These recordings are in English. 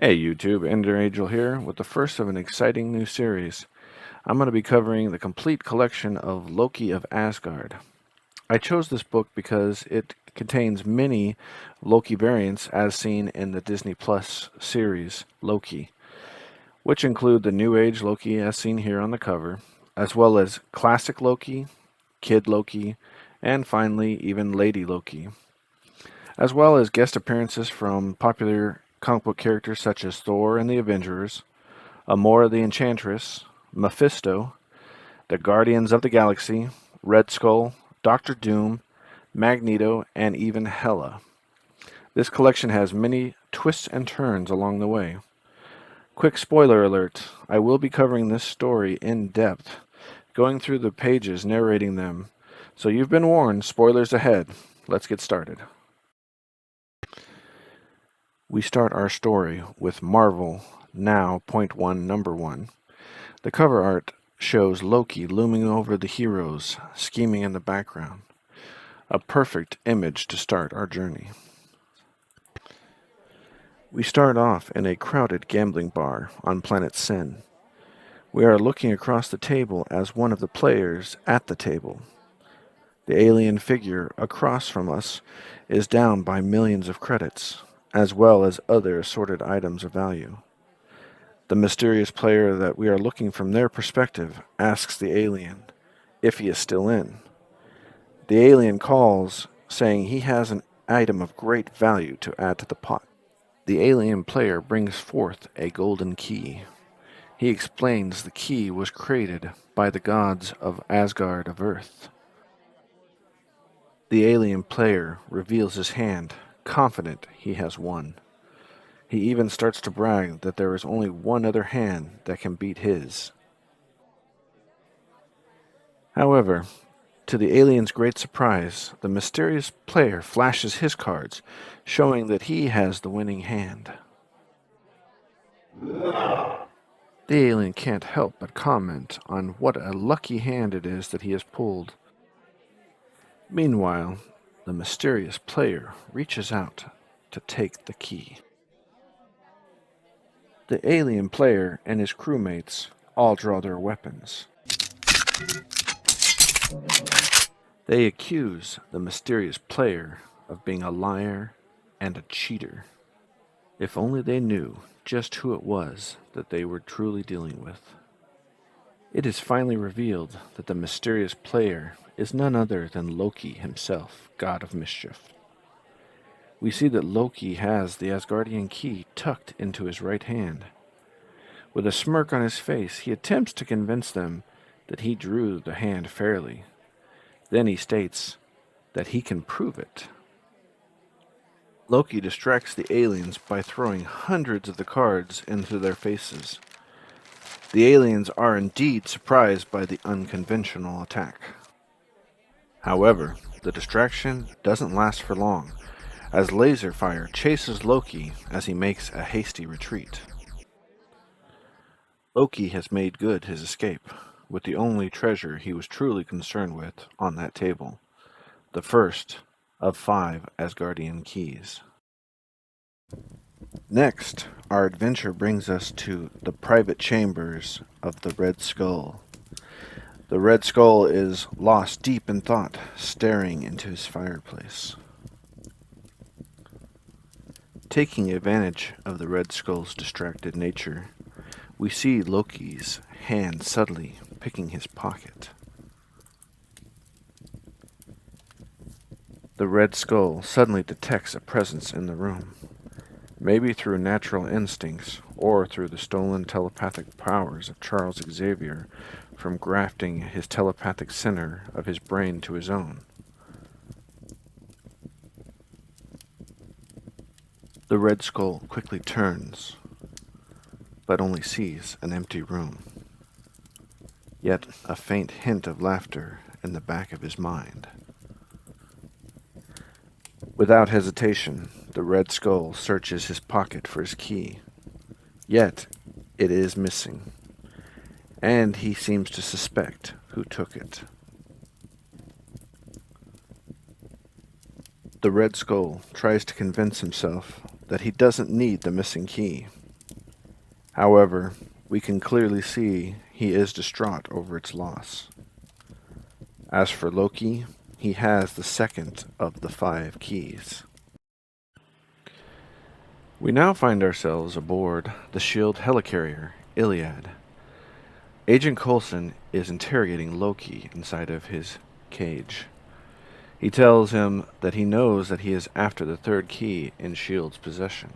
Hey YouTube, Ender Angel here with the first of an exciting new series. I'm going to be covering the complete collection of Loki of Asgard. I chose this book because it contains many Loki variants as seen in the Disney Plus series Loki, which include the New Age Loki as seen here on the cover, as well as classic Loki, Kid Loki, and finally even Lady Loki, as well as guest appearances from popular comic book characters such as Thor and the Avengers, Amora the Enchantress, Mephisto, the Guardians of the Galaxy, Red Skull, Doctor Doom, Magneto, and even Hela. This collection has many twists and turns along the way. Quick spoiler alert, I will be covering this story in depth, going through the pages narrating them. So you've been warned, spoilers ahead. Let's get started. We start our story with Marvel Now Point One Number One. The cover art shows Loki looming over the heroes, scheming in the background. A perfect image to start our journey. We start off in a crowded gambling bar on planet Sin. We are looking across the table as one of the players at the table. The alien figure across from us is down by millions of credits, as well as other assorted items of value. The mysterious player that we are looking from their perspective asks the alien if he is still in. The alien calls, saying he has an item of great value to add to the pot. The alien player brings forth a golden key. He explains the key was created by the gods of Asgard of Earth. The alien player reveals his hand, confident he has won. He even starts to brag that there is only one other hand that can beat his. However, to the alien's great surprise, the mysterious player flashes his cards, showing that he has the winning hand. The alien can't help but comment on what a lucky hand it is that he has pulled. Meanwhile, the mysterious player reaches out to take the key. The alien player and his crewmates all draw their weapons. They accuse the mysterious player of being a liar and a cheater. If only they knew just who it was that they were truly dealing with. It is finally revealed that the mysterious player is none other than Loki himself, god of mischief. We see that Loki has the Asgardian key tucked into his right hand. With a smirk on his face, he attempts to convince them that he drew the hand fairly. Then he states that he can prove it. Loki distracts the aliens by throwing hundreds of the cards into their faces. The aliens are indeed surprised by the unconventional attack. However, the distraction doesn't last for long, as laser fire chases Loki as he makes a hasty retreat. Loki has made good his escape, with the only treasure he was truly concerned with on that table, the first of 5 Asgardian keys. Next, our adventure brings us to the private chambers of the Red Skull. The Red Skull is lost deep in thought, staring into his fireplace. Taking advantage of the Red Skull's distracted nature, we see Loki's hand subtly picking his pocket. The Red Skull suddenly detects a presence in the room, maybe through natural instincts or through the stolen telepathic powers of Charles Xavier from grafting his telepathic center of his brain to his own. The Red Skull quickly turns, but only sees an empty room, yet a faint hint of laughter in the back of his mind. Without hesitation, the Red Skull searches his pocket for his key, yet it is missing, and he seems to suspect who took it. The Red Skull tries to convince himself that he doesn't need the missing key, However, we can clearly see he is distraught over its loss. As for Loki, he has the second of the 5 keys. We now find ourselves aboard the S.H.I.E.L.D. helicarrier, Iliad. Agent Coulson is interrogating Loki inside of his cage. He tells him that he knows that he is after the 3rd key in S.H.I.E.L.D.'s possession.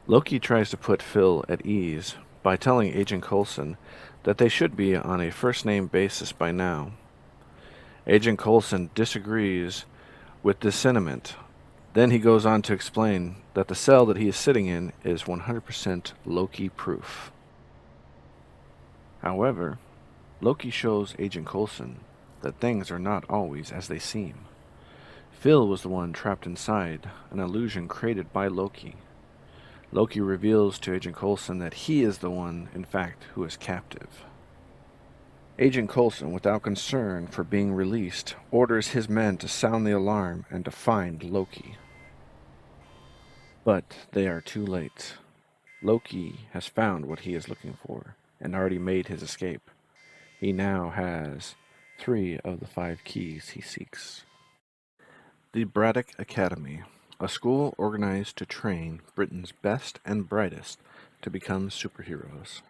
Loki tries to put Phil at ease by telling Agent Coulson that they should be on a first-name basis by now. Agent Coulson disagrees with this sentiment. Then he goes on to explain that the cell that he is sitting in is 100% Loki-proof. However, Loki shows Agent Coulson that things are not always as they seem. Phil was the one trapped inside an illusion created by Loki. Loki reveals to Agent Coulson that he is the one, in fact, who is captive. Agent Coulson, without concern for being released, orders his men to sound the alarm and to find Loki. But they are too late. Loki has found what he is looking for and already made his escape. He now has 3 of the 5 keys he seeks. The Braddock Academy, a school organized to train Britain's best and brightest to become superheroes.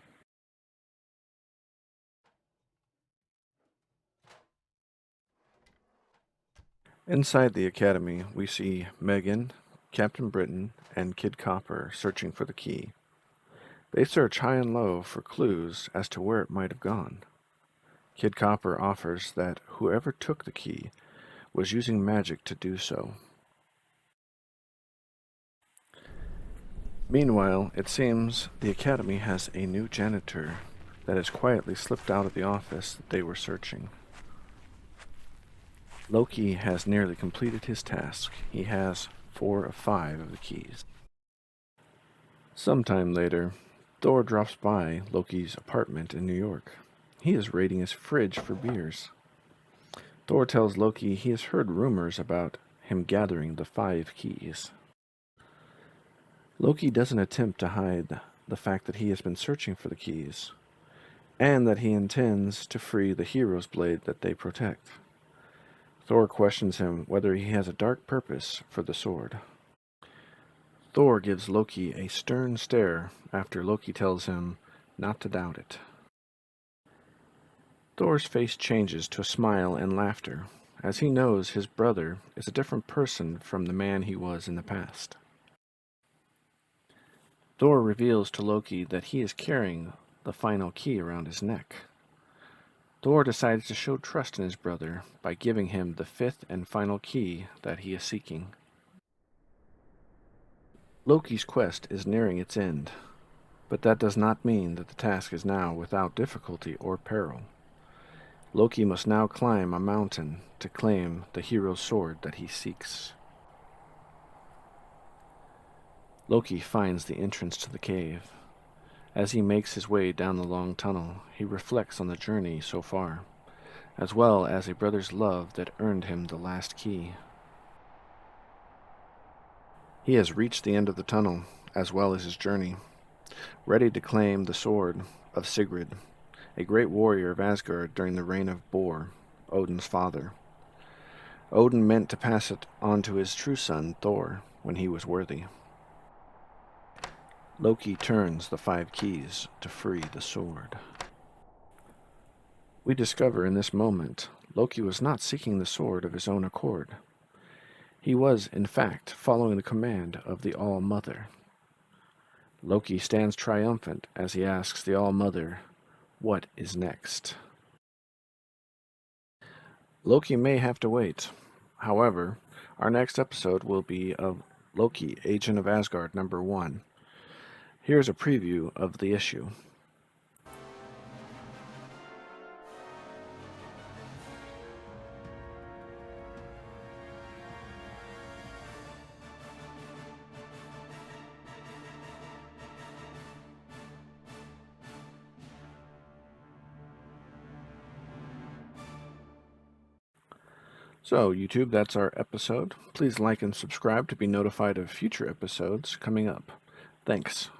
Inside the academy, we see Megan, Captain Britain, and Kid Copper searching for the key. They search high and low for clues as to where it might have gone. Kid Copper offers that whoever took the key was using magic to do so. Meanwhile, it seems the academy has a new janitor that has quietly slipped out of the office that they were searching. Loki has nearly completed his task. He has 4 of 5 of the keys. Sometime later, Thor drops by Loki's apartment in New York. He is raiding his fridge for beers. Thor tells Loki he has heard rumors about him gathering the 5 keys. Loki doesn't attempt to hide the fact that he has been searching for the keys, and that he intends to free the hero's blade that they protect. Thor questions him whether he has a dark purpose for the sword. Thor gives Loki a stern stare after Loki tells him not to doubt it. Thor's face changes to a smile and laughter, as he knows his brother is a different person from the man he was in the past. Thor reveals to Loki that he is carrying the final key around his neck. Thor decides to show trust in his brother by giving him the 5th and final key that he is seeking. Loki's quest is nearing its end, but that does not mean that the task is now without difficulty or peril. Loki must now climb a mountain to claim the hero's sword that he seeks. Loki finds the entrance to the cave. As he makes his way down the long tunnel, he reflects on the journey so far, as well as a brother's love that earned him the last key. He has reached the end of the tunnel, as well as his journey, ready to claim the sword of Sigrid, a great warrior of Asgard during the reign of Bor, Odin's father. Odin meant to pass it on to his true son, Thor, when he was worthy. Loki turns the 5 keys to free the sword. We discover in this moment Loki was not seeking the sword of his own accord. He was, in fact, following the command of the All-Mother. Loki stands triumphant as he asks the All-Mother, "What is next?" Loki may have to wait. However, our next episode will be of Loki Agent of Asgard #1. Here's a preview of the issue. So, YouTube, that's our episode. Please like and subscribe to be notified of future episodes coming up. Thanks.